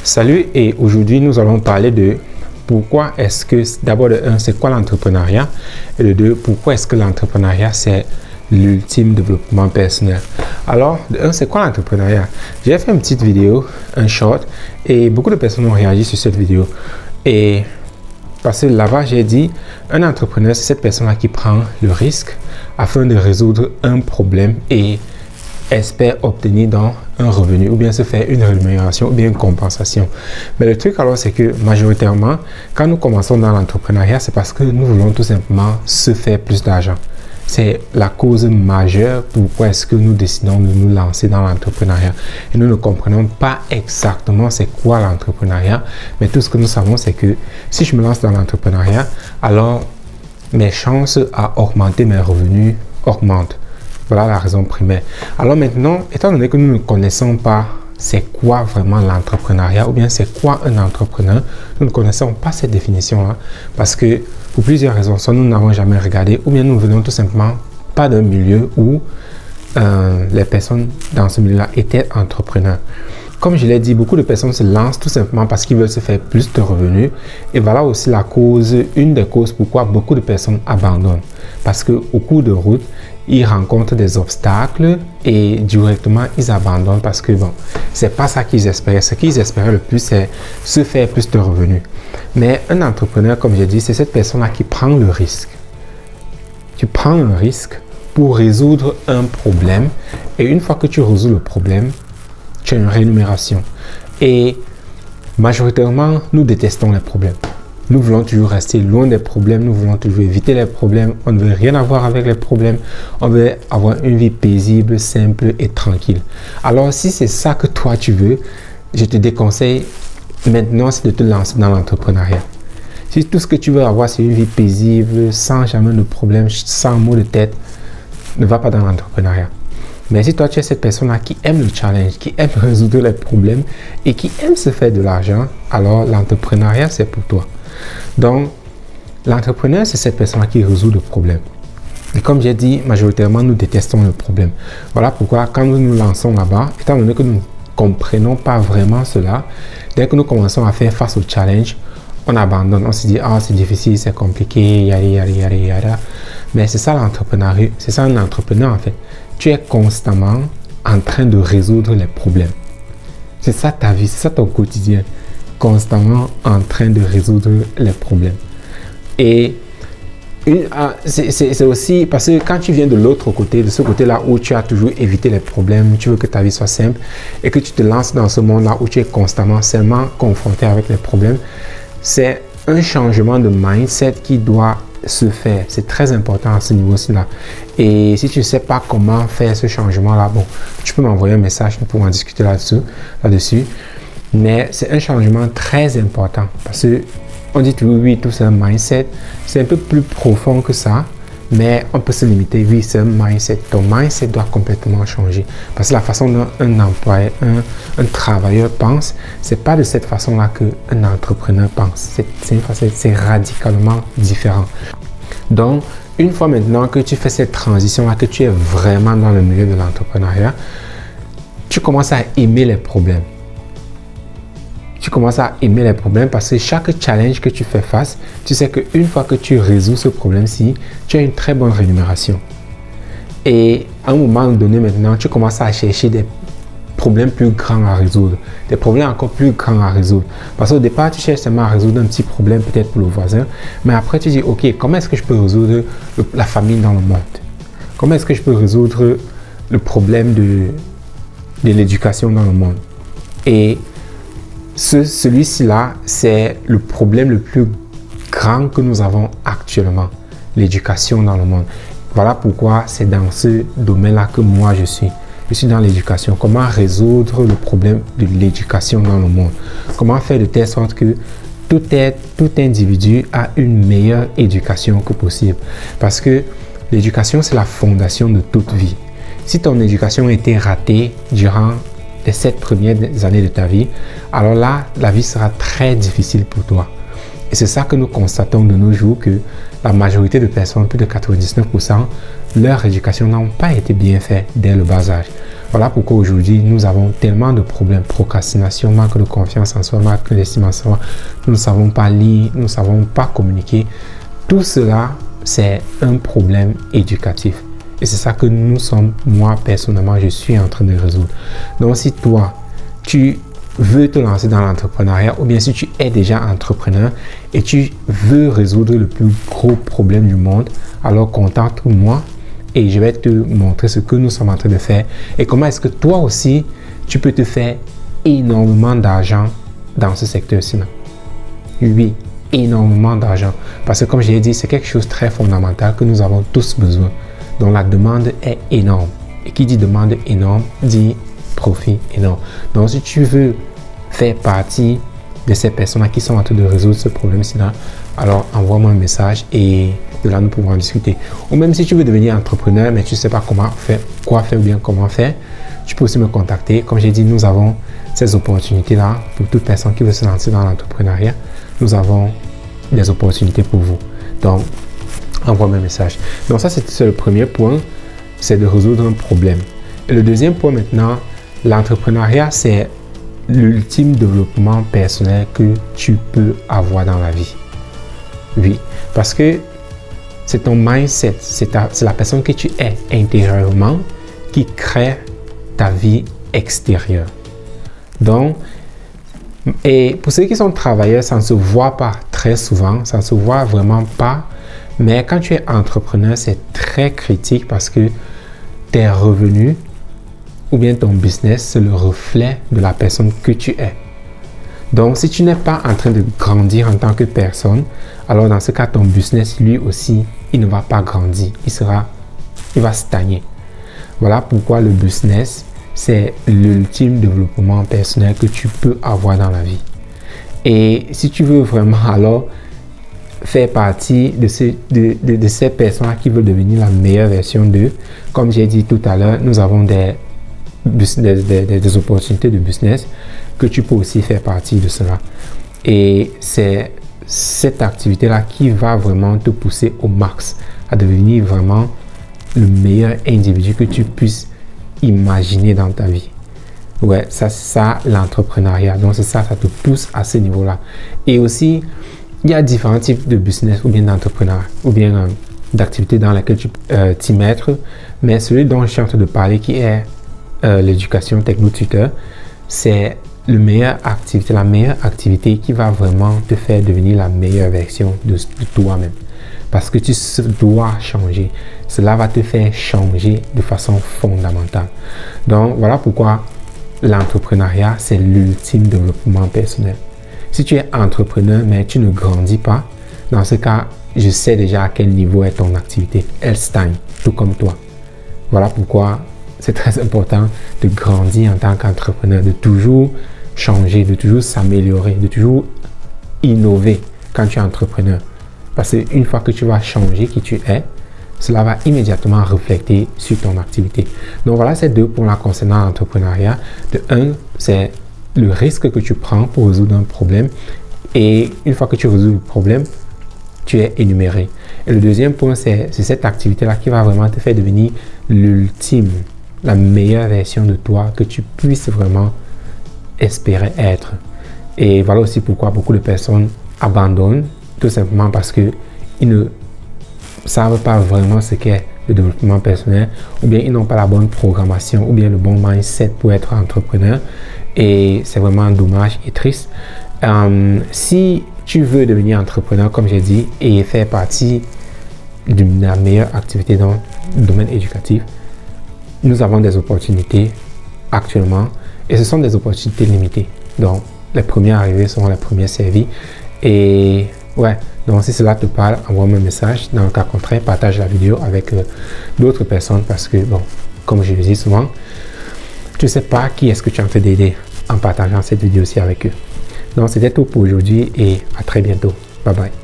Salut, et aujourd'hui nous allons parler de pourquoi est-ce que, d'abord de 1, c'est quoi l'entrepreneuriat, et de 2, pourquoi est-ce que l'entrepreneuriat c'est l'ultime développement personnel. Alors, de 1, c'est quoi l'entrepreneuriat? J'ai fait une petite vidéo, un short, et beaucoup de personnes ont réagi sur cette vidéo. Et parce que là-bas, j'ai dit, un entrepreneur, c'est cette personne-là qui prend le risque afin de résoudre un problème et espère obtenir dans un revenu ou bien se faire une rémunération ou bien une compensation. Mais le truc alors, c'est que majoritairement, quand nous commençons dans l'entrepreneuriat, c'est parce que nous voulons tout simplement se faire plus d'argent. C'est la cause majeure pourquoi est-ce que nous décidons de nous lancer dans l'entrepreneuriat. Et nous ne comprenons pas exactement c'est quoi l'entrepreneuriat, mais tout ce que nous savons, c'est que si je me lance dans l'entrepreneuriat, alors mes chances à augmenter mes revenus augmentent. Voilà la raison primaire. Alors maintenant, étant donné que nous ne connaissons pas c'est quoi vraiment l'entrepreneuriat ou bien c'est quoi un entrepreneur, nous ne connaissons pas cette définition-là parce que pour plusieurs raisons, soit nous n'avons jamais regardé ou bien nous ne venons tout simplement pas d'un milieu où les personnes dans ce milieu-là étaient entrepreneurs. Comme je l'ai dit, beaucoup de personnes se lancent tout simplement parce qu'ils veulent se faire plus de revenus. Et voilà aussi la cause, une des causes pourquoi beaucoup de personnes abandonnent. Parce qu'au cours de route, ils rencontrent des obstacles et directement ils abandonnent parce que bon, c'est pas ça qu'ils espéraient. Ce qu'ils espéraient le plus, c'est se faire plus de revenus. Mais un entrepreneur, comme j'ai dit, c'est cette personne-là qui prend le risque. Tu prends un risque pour résoudre un problème et une fois que tu résous le problème, tu as une rémunération. Et majoritairement, nous détestons les problèmes. Nous voulons toujours rester loin des problèmes, nous voulons toujours éviter les problèmes, on ne veut rien avoir avec les problèmes, on veut avoir une vie paisible, simple et tranquille. Alors si c'est ça que toi tu veux, je te déconseille maintenant c'est de te lancer dans l'entrepreneuriat. Si tout ce que tu veux avoir c'est une vie paisible, sans jamais de problème, sans maux de tête, ne va pas dans l'entrepreneuriat. Mais si toi tu es cette personne-là qui aime le challenge, qui aime résoudre les problèmes et qui aime se faire de l'argent, alors l'entrepreneuriat c'est pour toi. Donc, l'entrepreneur, c'est cette personne qui résout le problème. Et comme j'ai dit, majoritairement, nous détestons le problème. Voilà pourquoi, quand nous nous lançons là-bas, étant donné que nous ne comprenons pas vraiment cela, dès que nous commençons à faire face au challenge, on abandonne. On se dit, ah, c'est difficile, c'est compliqué, yada, yada, yada, yada. Mais c'est ça l'entrepreneuriat. C'est ça un entrepreneur, en fait. Tu es constamment en train de résoudre les problèmes. C'est ça ta vie, c'est ça ton quotidien. Constamment en train de résoudre les problèmes. Et c'est aussi parce que quand tu viens de l'autre côté, de ce côté-là où tu as toujours évité les problèmes, tu veux que ta vie soit simple et que tu te lances dans ce monde-là où tu es constamment seulement confronté avec les problèmes, c'est un changement de mindset qui doit se faire. C'est très important à ce niveau-ci-là. Et si tu ne sais pas comment faire ce changement-là, bon, tu peux m'envoyer un message, nous pouvons en discuter là-dessus. Mais c'est un changement très important parce qu'on dit toujours oui, tout c'est un mindset. C'est un peu plus profond que ça, mais on peut se limiter. Oui, c'est un mindset. Ton mindset doit complètement changer parce que la façon dont un employé, un travailleur pense, c'est pas de cette façon-là qu'un entrepreneur pense. C'est radicalement différent. Donc, une fois maintenant que tu fais cette transition-là, que tu es vraiment dans le milieu de l'entrepreneuriat, tu commences à aimer les problèmes. Tu commences à aimer les problèmes parce que chaque challenge que tu fais face, tu sais qu'une fois que tu résous ce problème-ci, tu as une très bonne rémunération. Et à un moment donné maintenant, tu commences à chercher des problèmes plus grands à résoudre, des problèmes encore plus grands à résoudre. Parce qu'au départ, tu cherches seulement à résoudre un petit problème peut-être pour le voisin, mais après tu dis, ok, comment est-ce que je peux résoudre la famine dans le monde? Comment est-ce que je peux résoudre le problème de l'éducation dans le monde? Et celui-ci-là, c'est le problème le plus grand que nous avons actuellement, l'éducation dans le monde. Voilà pourquoi c'est dans ce domaine-là que moi je suis. Je suis dans l'éducation. Comment résoudre le problème de l'éducation dans le monde? Comment faire de telle sorte que tout individu a une meilleure éducation que possible? Parce que l'éducation, c'est la fondation de toute vie. Si ton éducation a été ratée durant les 7 premières années de ta vie, alors là, la vie sera très difficile pour toi. Et c'est ça que nous constatons de nos jours, que la majorité de personnes, plus de 99%, leur éducation n'a pas été bien faite dès le bas âge. Voilà pourquoi aujourd'hui, nous avons tellement de problèmes. Procrastination, manque de confiance en soi, manque d'estime en soi. Nous ne savons pas lire, nous ne savons pas communiquer. Tout cela, c'est un problème éducatif. Et c'est ça que nous sommes, moi personnellement, je suis en train de résoudre. Donc si toi, tu veux te lancer dans l'entrepreneuriat ou bien si tu es déjà entrepreneur et tu veux résoudre le plus gros problème du monde, alors contacte-moi et je vais te montrer ce que nous sommes en train de faire et comment est-ce que toi aussi, tu peux te faire énormément d'argent dans ce secteur-ci. Oui, énormément d'argent. Parce que comme je l'ai dit, c'est quelque chose de très fondamental que nous avons tous besoin. Donc la demande est énorme. Et qui dit demande énorme, dit profit énorme. Donc si tu veux faire partie de ces personnes qui sont en train de résoudre ce problème-ci, alors envoie-moi un message et de là nous pouvons en discuter. Ou même si tu veux devenir entrepreneur mais tu ne sais pas comment faire, quoi faire ou bien comment faire, tu peux aussi me contacter. Comme j'ai dit, nous avons ces opportunités-là pour toute personne qui veut se lancer dans l'entrepreneuriat. Nous avons des opportunités pour vous. Donc, envoie-moi un message. Donc ça, c'est le premier point, c'est de résoudre un problème. Et le deuxième point maintenant, l'entrepreneuriat, c'est l'ultime développement personnel que tu peux avoir dans la vie. Oui, parce que c'est ton mindset, c'est la personne que tu es intérieurement qui crée ta vie extérieure. Donc, et pour ceux qui sont travailleurs, ça ne se voit pas très souvent, ça ne se voit vraiment pas. Mais quand tu es entrepreneur, c'est très critique parce que tes revenus ou bien ton business, c'est le reflet de la personne que tu es. Donc, si tu n'es pas en train de grandir en tant que personne, alors dans ce cas, ton business, lui aussi, il ne va pas grandir. Il va stagner. Voilà pourquoi le business, c'est l'ultime développement personnel que tu peux avoir dans la vie. Et si tu veux vraiment alors faire partie de ces personnes qui veulent devenir la meilleure version d'eux, comme j'ai dit tout à l'heure, nous avons des opportunités de business que tu peux aussi faire partie de cela. Et c'est cette activité-là qui va vraiment te pousser au max à devenir vraiment le meilleur individu que tu puisses imaginer dans ta vie. Ouais, ça c'est ça l'entrepreneuriat. Donc c'est ça, ça te pousse à ce niveau-là. Et aussi, il y a différents types de business ou bien d'entrepreneurs ou bien d'activités dans lesquelles tu peux t'y mettre. Mais celui dont je suis en train de parler qui est l'éducation techno-tuteur, c'est la meilleure activité qui va vraiment te faire devenir la meilleure version de toi-même. Parce que tu dois changer. Cela va te faire changer de façon fondamentale. Donc, voilà pourquoi l'entrepreneuriat, c'est l'ultime développement personnel. Si tu es entrepreneur, mais tu ne grandis pas, dans ce cas, je sais déjà à quel niveau est ton activité. Elle stagne, tout comme toi. Voilà pourquoi c'est très important de grandir en tant qu'entrepreneur, de toujours changer, de toujours s'améliorer, de toujours innover quand tu es entrepreneur. Parce qu'une fois que tu vas changer qui tu es, cela va immédiatement refléter sur ton activité. Donc voilà ces deux points-là concernant l'entrepreneuriat. De un, c'est le risque que tu prends pour résoudre un problème. Et une fois que tu résous le problème, tu es énuméré. Et le deuxième point, c'est cette activité-là qui va vraiment te faire devenir l'ultime, la meilleure version de toi que tu puisses vraiment espérer être. Et voilà aussi pourquoi beaucoup de personnes abandonnent, tout simplement parce qu'ils ne savent pas vraiment ce qu'est le développement personnel, ou bien ils n'ont pas la bonne programmation, ou bien le bon mindset pour être entrepreneur. Et c'est vraiment dommage et triste. Si tu veux devenir entrepreneur, comme j'ai dit, et faire partie de la meilleure activité dans le domaine éducatif, nous avons des opportunités actuellement et ce sont des opportunités limitées. Donc, les premiers arrivés seront les premiers servis. Et ouais, donc si cela te parle, envoie-moi un message. Dans le cas contraire, partage la vidéo avec d'autres personnes parce que, bon, comme je le dis souvent, tu ne sais pas qui est-ce que tu es en train d'aider en partageant cette vidéo aussi avec eux. Donc, c'était tout pour aujourd'hui et à très bientôt. Bye bye.